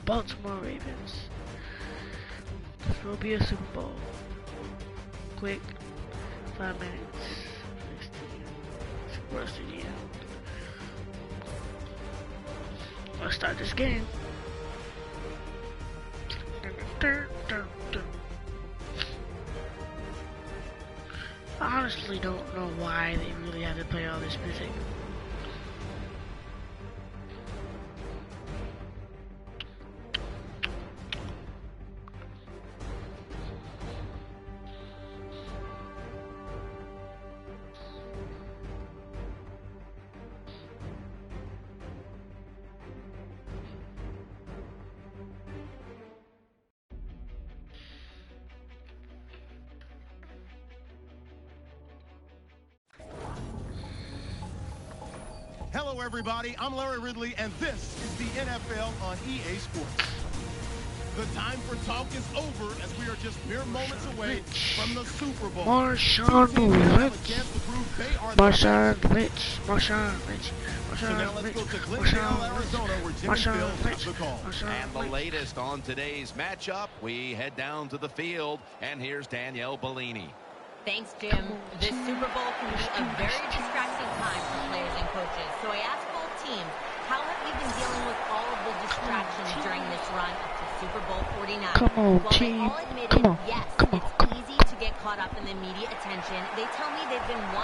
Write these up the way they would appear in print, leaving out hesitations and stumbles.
Baltimore Ravens. This will be a Super Bowl. Quick, 5 minutes. Rest of the year. Let's start this game. I honestly don't know why they really had to play all this music. Hello, everybody. I'm Larry Ridley, and this is the NFL on EA Sports. The time for talk is over as we are just mere moments away from the Super Bowl. Manchon. So now let's go to Glendale, Arizona, where Jim and Phil have the call. And the latest on today's matchup, we head down to the field, and here's Danielle Bellini. Thanks, Jim. This Super Bowl can be a very distracting time for players and coaches. So I asked both teams, how have you been dealing with all of the distractions during this run up to Super Bowl 49? Come on, While team. they all admitted, yes, it's easy to get caught up in the media attention, they tell me they've been 100%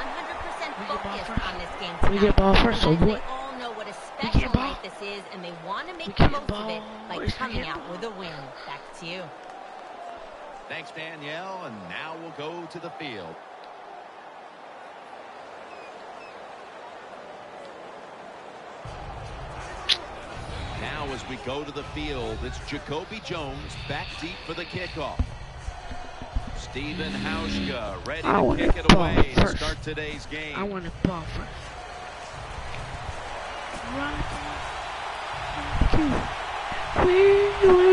focused on this game tonight. We get ball first, so what? They all know what a special night this is, and they want to make the most of it by coming out with a win. Back to you. Thanks, Danielle, and now we'll go to the field. Now as we go to the field, it's Jacoby Jones back deep for the kickoff. Steven Hauschka ready to kick it away to start today's game. I want to ball first. We will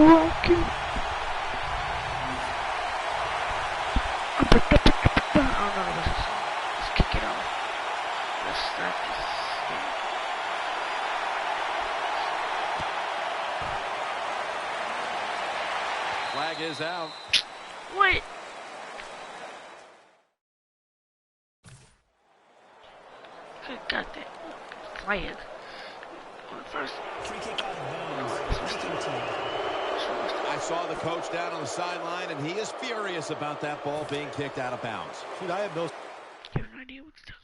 rock you. I don't know what this is. Let's kick it off. Let's start this game. Flag is out. What? Got that flag. First. I saw the coach down on the sideline, and he is furious about that ball being kicked out of bounds. Dude, I have no... You have no idea what to talk about.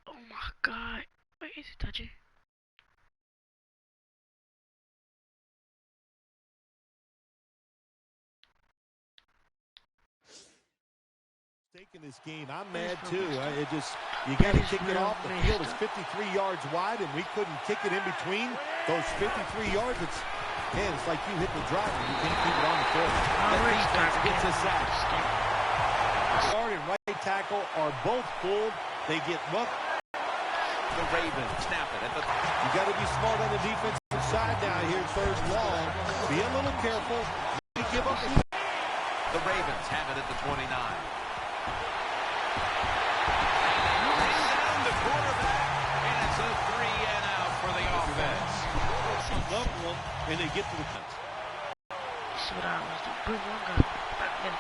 Oh my God. Wait, is it touching? In this game, I'm mad too. You got to kick it off. The field is 53 yards wide, and we couldn't kick it in between those 53 yards. It's like you hit the driver. You can't keep it on the field. That defense gets a sack. Guard and right tackle are both pulled. They get mucked. The Ravens snap it. You got to be smart on the defensive side now here, third long. Be a little careful. You give up. The Ravens have it at the 29. A 3-and-out for the offense. And they get to the fence. See what I was doing. Bring one gun. Back in.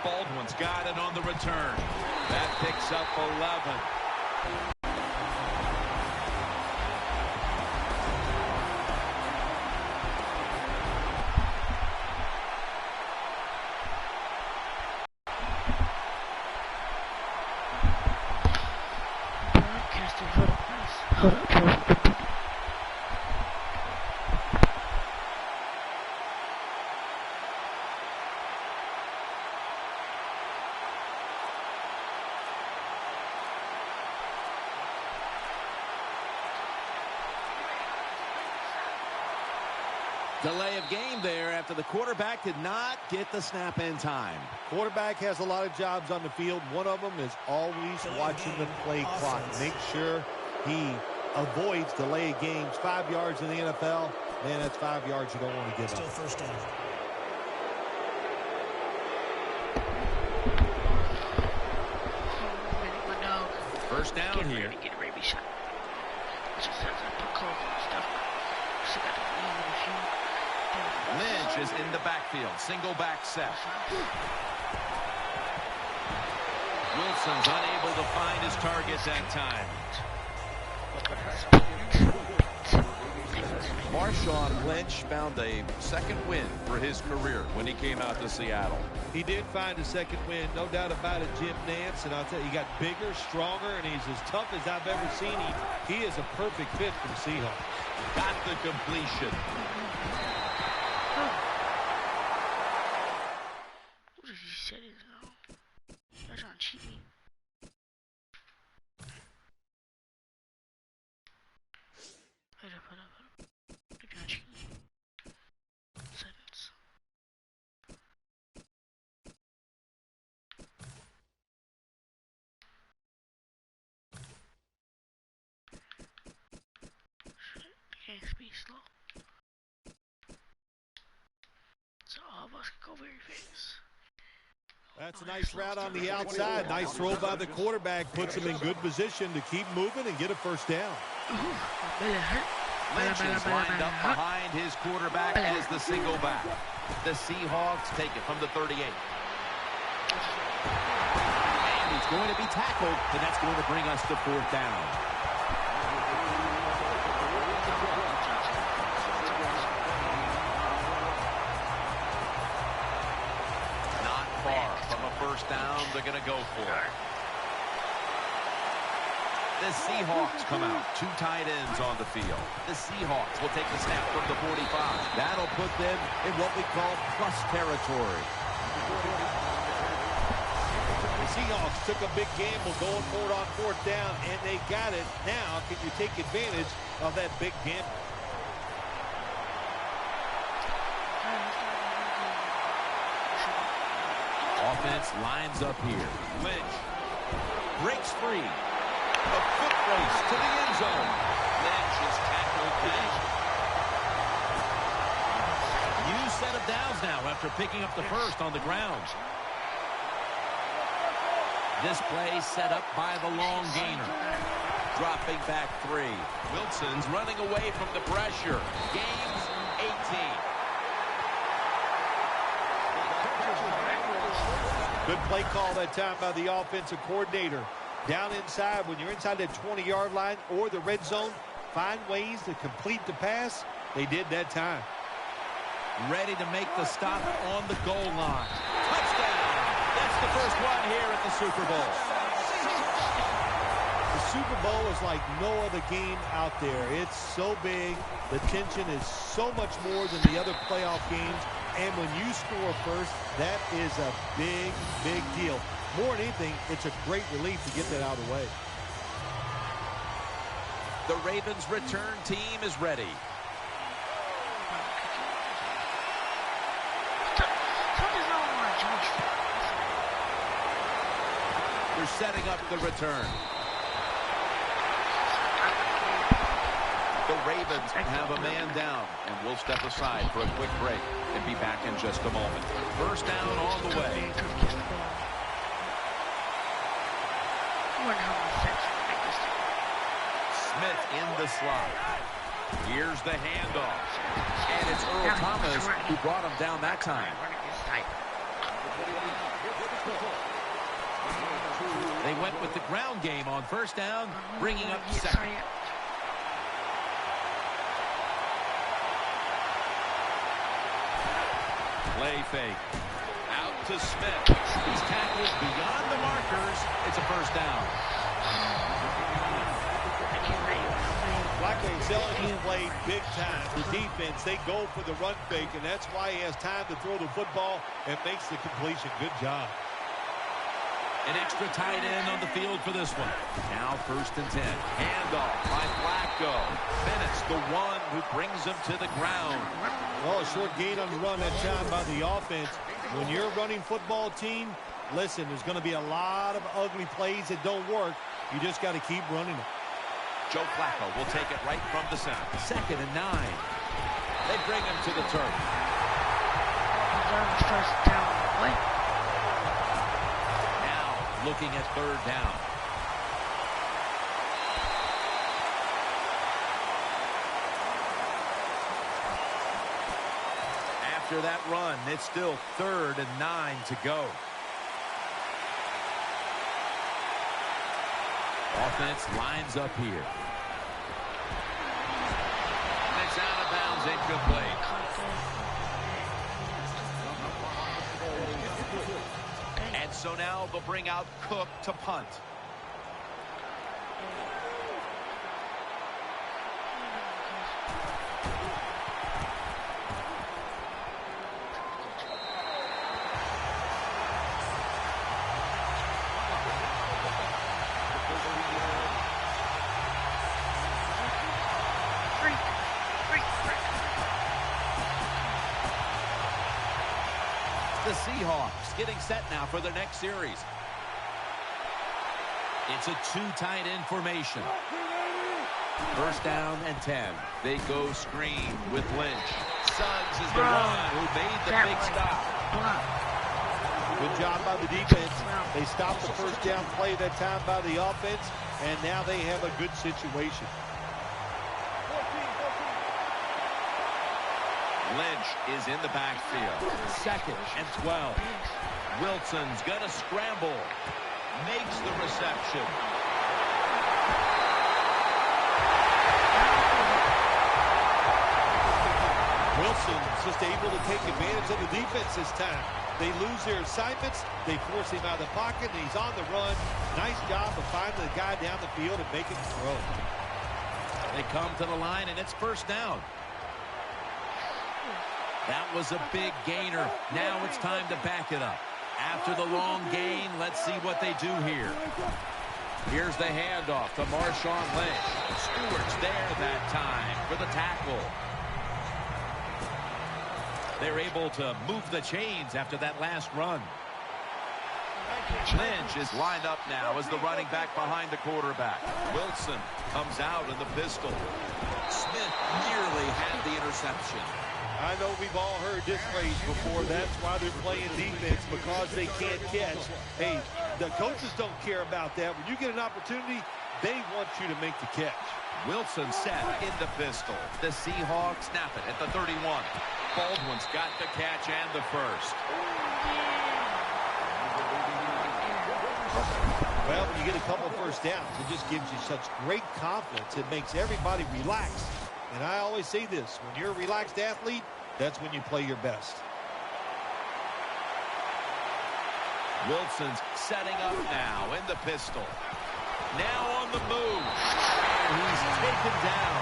Baldwin's got it on the return. That picks up 11. Hold up. Delay of game there after the quarterback did not get the snap in time. Quarterback has a lot of jobs on the field. One of them is always watching the play clock. Make sure he avoids delay of games. 5 yards in the NFL. Man, that's 5 yards you don't want to give up. Still first down. First down here. Lynch is in the backfield. Single back set. Wilson's unable to find his target that time. Marshawn Lynch found a second win for his career when he came out to Seattle. He did find a second win, no doubt about it, Jim Nance. And I'll tell you, he got bigger, stronger, and he's as tough as I've ever seen him. He is a perfect fit for the Seahawks. Got the completion. What did he say now? That's not cheating. Hold up. I got you. Sentence. Can't speak slow. So all of us can go very fast. That's a nice route on the outside. Nice throw by the quarterback. Puts him in good position to keep moving and get a first down. Lynch is lined up behind his quarterback as the single back. The Seahawks take it from the 38. And he's going to be tackled, and that's going to bring us to fourth down. Not far from a first down. They're going to go for it. The Seahawks come out. 2 tight ends on the field. The Seahawks will take the snap from the 45. That'll put them in what we call plus territory. The Seahawks took a big gamble going for it on fourth down, and they got it. Now, can you take advantage of that big gamble? Offense lines up here. Lynch breaks free. A foot race to the end zone. Lynch is tackled back. New set of downs now after picking up the first on the ground. This play set up by the long gainer. Dropping back 3. Wilson's running away from the pressure. Gains 18. Good play call that time by the offensive coordinator. Down inside, when you're inside that 20-yard line or the red zone, find ways to complete the pass. They did that time. Ready to make the stop on the goal line. Touchdown! That's the first one here at the Super Bowl. The Super Bowl is like no other game out there. It's so big. The tension is so much more than the other playoff games. And when you score first, that is a big, big deal. More than anything, it's a great relief to get that out of the way. The Ravens' return team is ready. They're setting up the return. The Ravens have a man down, and we'll step aside for a quick break and be back in just a moment. First down on the way. Smith in the slot. Here's the handoff. And it's Earl Thomas who brought him down that time. They went with the ground game on first down, bringing up second. Play fake. Out to Smith. He's tackled beyond the markers. It's a first down. Blackway Zeller has played big time. The defense, they go for the run fake, and that's why he has time to throw the football and makes the completion. Good job. An extra tight end on the field for this one. Now 1st and 10. Handoff by Flacco. Bennett's the one who brings him to the ground. Well, a short gain on the run that time by the offense. When you're a running football team, listen, there's going to be a lot of ugly plays that don't work. You just got to keep running it. Joe Flacco will take it right from the center. 2nd and 9. They bring him to the turf. First down. What? Now looking at 3rd down. After that run, it's still 3rd and 9 to go. Offense lines up here. And it's out of bounds, incomplete. And so now they'll bring out Cook to punt. The Seahawks getting set now for their next series. It's a 2 tight end formation. 1st down and 10. They go screen with Lynch. Suggs is the one who made the big stop. Good job by the defense. They stopped the 1st down play that time by the offense, and now they have a good situation. Lynch is in the backfield. 2nd and 12. Wilson's going to scramble. Makes the reception. Wilson's just able to take advantage of the defense this time. They lose their assignments. They force him out of the pocket, and he's on the run. Nice job of finding the guy down the field and making the throw. They come to the line, and it's 1st down. That was a big gainer. Now it's time to back it up. After the long gain, let's see what they do here. Here's the handoff to Marshawn Lynch. Stewart's there that time for the tackle. They're able to move the chains after that last run. Lynch is lined up now as the running back behind the quarterback. Wilson comes out in the pistol. Smith nearly had the interception. I know we've all heard this phrase before. That's why they're playing defense, because they can't catch. Hey, the coaches don't care about that. When you get an opportunity, they want you to make the catch. Wilson set in the pistol. The Seahawks snap it at the 31. Baldwin's got the catch and the 1st. Well, when you get a couple 1st downs, it just gives you such great confidence. It makes everybody relax. And I always say this, when you're a relaxed athlete, that's when you play your best. Wilson's setting up now in the pistol. Now on the move. And he's taken down.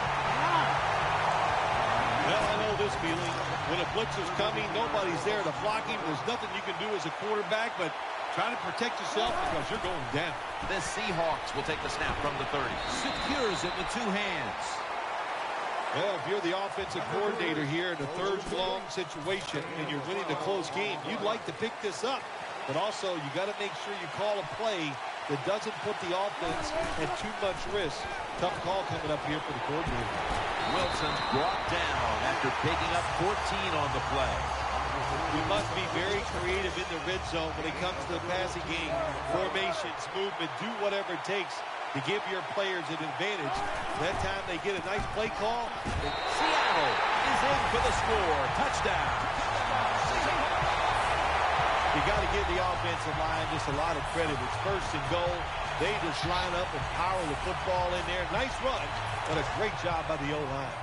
Well, I know this feeling. When a blitz is coming, nobody's there to block him. There's nothing you can do as a quarterback, but try to protect yourself because you're going down. The Seahawks will take the snap from the 30. Secures it with 2 hands. Well, if you're the offensive coordinator here in a 3rd-long situation and you're winning a close game, you'd like to pick this up. But also, you got to make sure you call a play that doesn't put the offense at too much risk. Tough call coming up here for the coordinator. Wilson's brought down after picking up 14 on the play. We must be very creative in the red zone when it comes to the passing game. Formations, movement, do whatever it takes to give your players an advantage. That time they get a nice play call. Seattle is in for the score. Touchdown. You got to give the offensive line just a lot of credit. It's 1st and goal. They just line up and power the football in there. Nice run, but a great job by the O-line.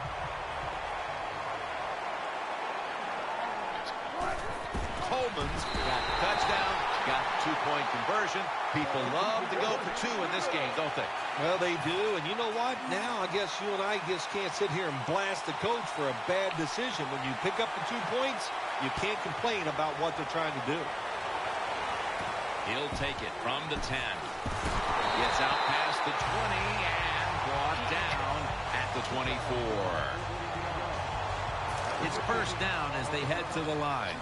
Coleman's got the touchdown, got the 2-point conversion. People love to go for 2 in this game, don't they? Well, they do, and you know what? Now I guess you and I just can't sit here and blast the coach for a bad decision. When you pick up the 2 points, you can't complain about what they're trying to do. He'll take it from the 10. Gets out past the 20 and brought down at the 24. It's first down as they head to the line.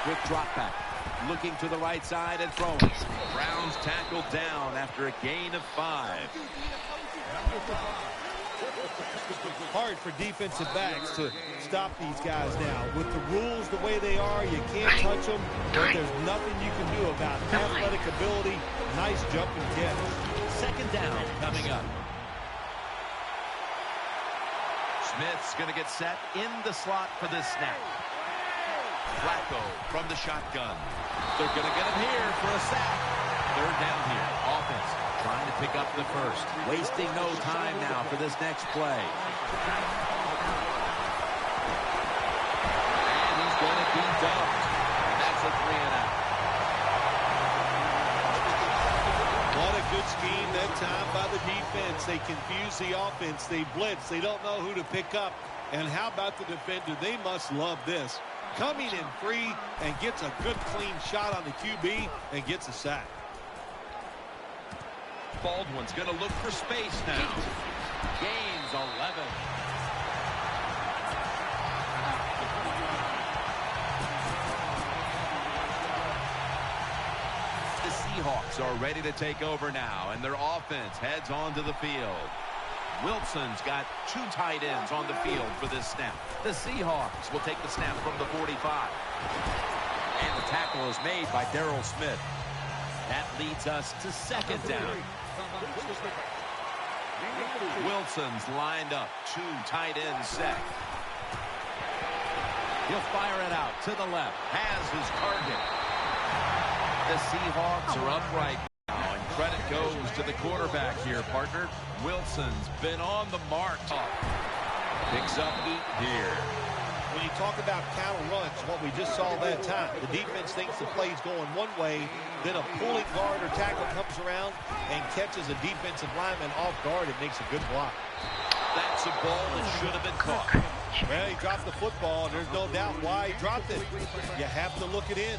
Quick drop back. Looking to the right side and throwing. Browns tackled down after a gain of 5. Hard for defensive backs to stop these guys now. With the rules the way they are, you can't touch them, but there's nothing you can do about athletic ability. Nice jump and catch. Second down coming up. Smith's going to get set in the slot for this snap. Flacco from the shotgun. They're going to get him here for a sack. Third down here. Offense trying to pick up the first. Wasting no time now for this next play. And he's going to be dumped. And that's a 3-and-out. What a good scheme that time by the defense. They confuse the offense. They blitz. They don't know who to pick up. And how about the defender? They must love this. Coming in free and gets a good clean shot on the QB and gets a sack. Baldwin's going to look for space now. Gains 11. The Seahawks are ready to take over now, and their offense heads onto the field. Wilson's got 2 tight ends on the field for this snap. The Seahawks will take the snap from the 45. And the tackle is made by Darryl Smith. That leads us to second down. Wilson's lined up, 2 tight ends set. He'll fire it out to the left. Has his target. The Seahawks are upright now, and credit goes to the quarterback here, partner. Wilson's been on the mark. Picks up 8 here. When you talk about counter runs, what we just saw that time, the defense thinks the play's going one way, then a pulling guard or tackle comes around and catches a defensive lineman off guard. It makes a good block. That's a ball that should have been caught. Well, he dropped the football, and there's no doubt why he dropped it. You have to look it in.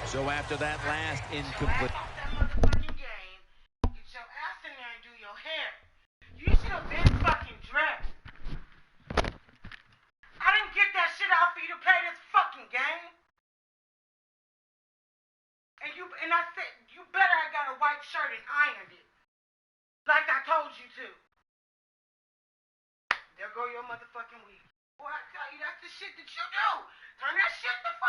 So after that last incomplete. You should have been fucking dressed. I didn't get that shit out for you to play this fucking game. And I said, you better have got a white shirt and ironed it. Like I told you to. There go your motherfucking wig. Boy, I tell you, that's the shit that you do. Turn that shit the